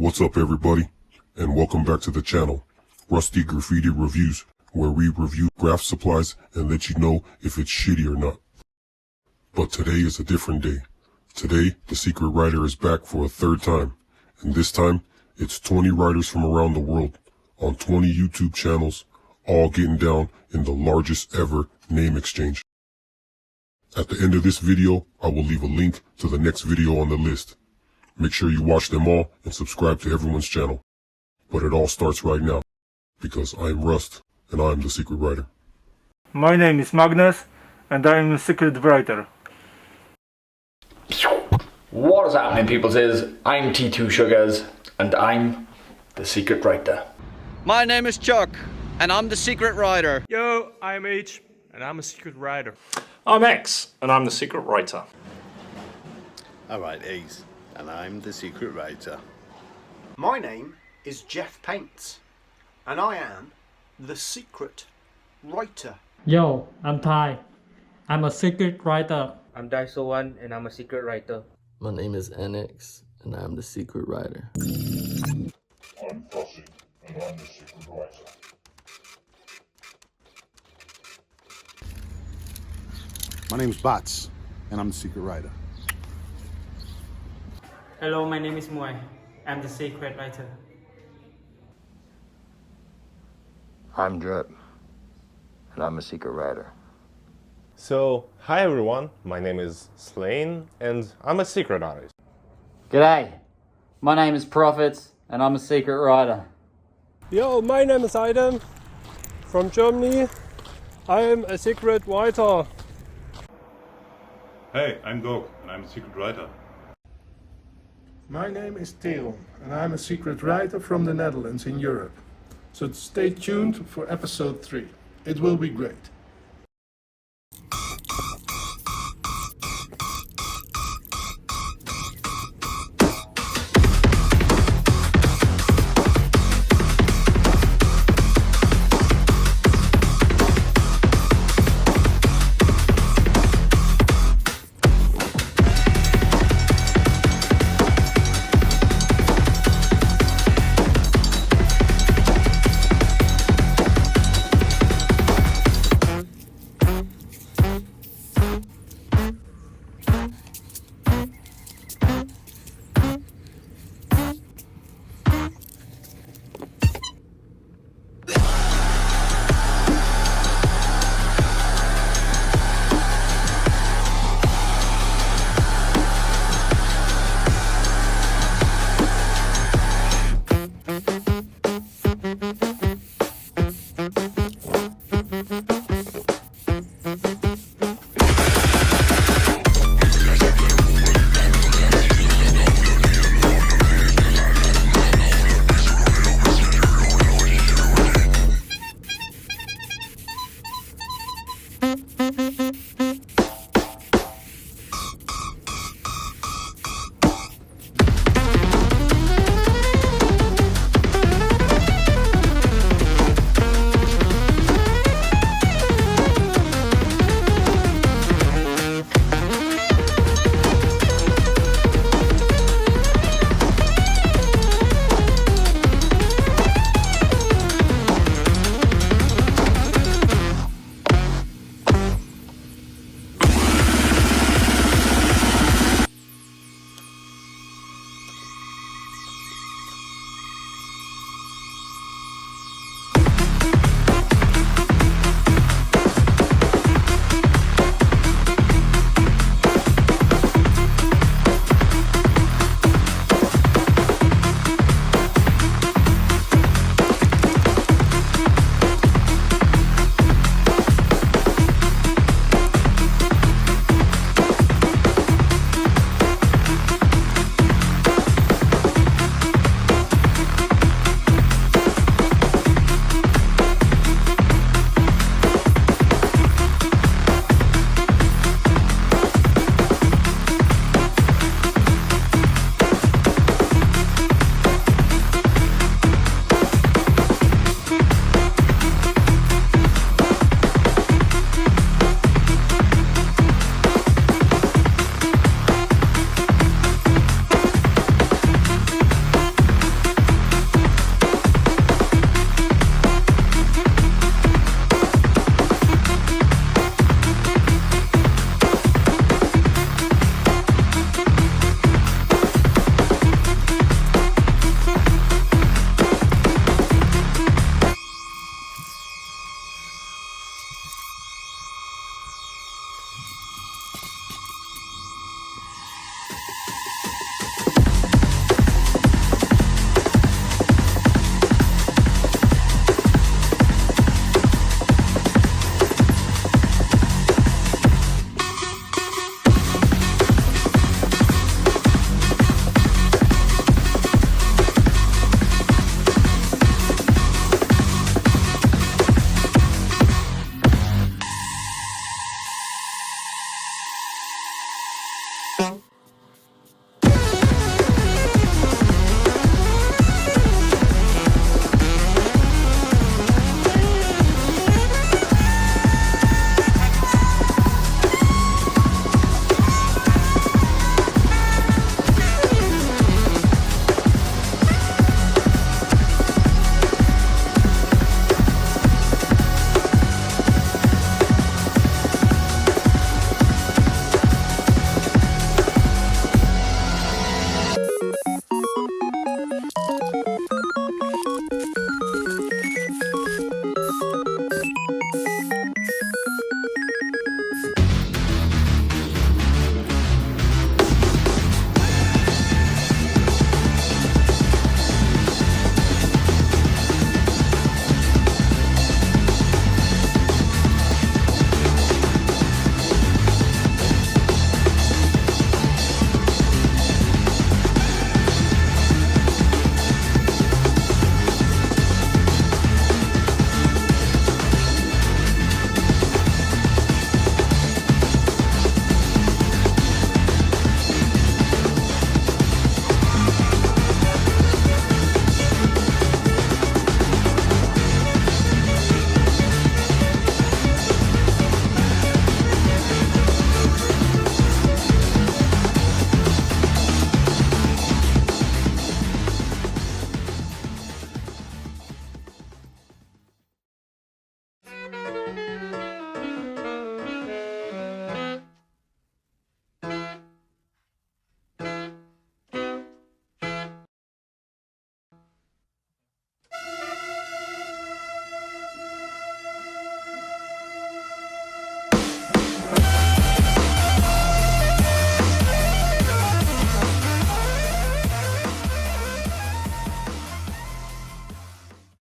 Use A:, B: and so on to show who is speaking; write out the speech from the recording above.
A: What's up everybody, and welcome back to the channel, Rusty Graffiti Reviews, where we review craft supplies and let you know if it's shitty or not. But today is a different day. Today, the Secret Writer is back for a third time, and this time, it's 20 writers from around the world, on 20 YouTube channels, all getting down in the largest ever name exchange. At the end of this video, I will leave a link to the next video on the list. Make sure you watch them all and subscribe to everyone's channel. But it all starts right now, because I'm Rust, and I'm the Secret Writer.
B: My name is Magnus, and I am a secret writer.
C: What is happening, peoples? I'm T2 Sugars, and I'm the Secret Writer.
D: My name is Chuck, and I'm the Secret Writer.
E: Yo, I'm H, and I'm a secret writer.
F: I'm X, and I'm the Secret Writer.
G: Alright, Ace, and I'm the Secret Writer.
H: My name is Jeff Paints, and I am the Secret Writer.
I: Yo, I'm Ty. I'm a secret writer.
J: I'm Daiso1 and I'm a secret writer.
K: My name is NX and I'm the Secret Writer.
A: I'm Fussy, and I'm the Secret Writer.
L: My name's Bots, and I'm the Secret Writer.
M: Hello, my name is Muay. I'm the secret writer.
N: I'm Drip, and I'm a secret writer.
E: So, hi everyone, my name is Slane, and I'm a secret artist.
J: G'day, my name is Prophets and I'm a secret writer.
E: Yo, my name is Aiden, from Germany. I am a secret writer.
O: Hey, I'm Gog, and I'm a secret writer.
P: My name is Theo, and I'm a secret writer from the Netherlands in Europe. So stay tuned for episode 3. It will be great.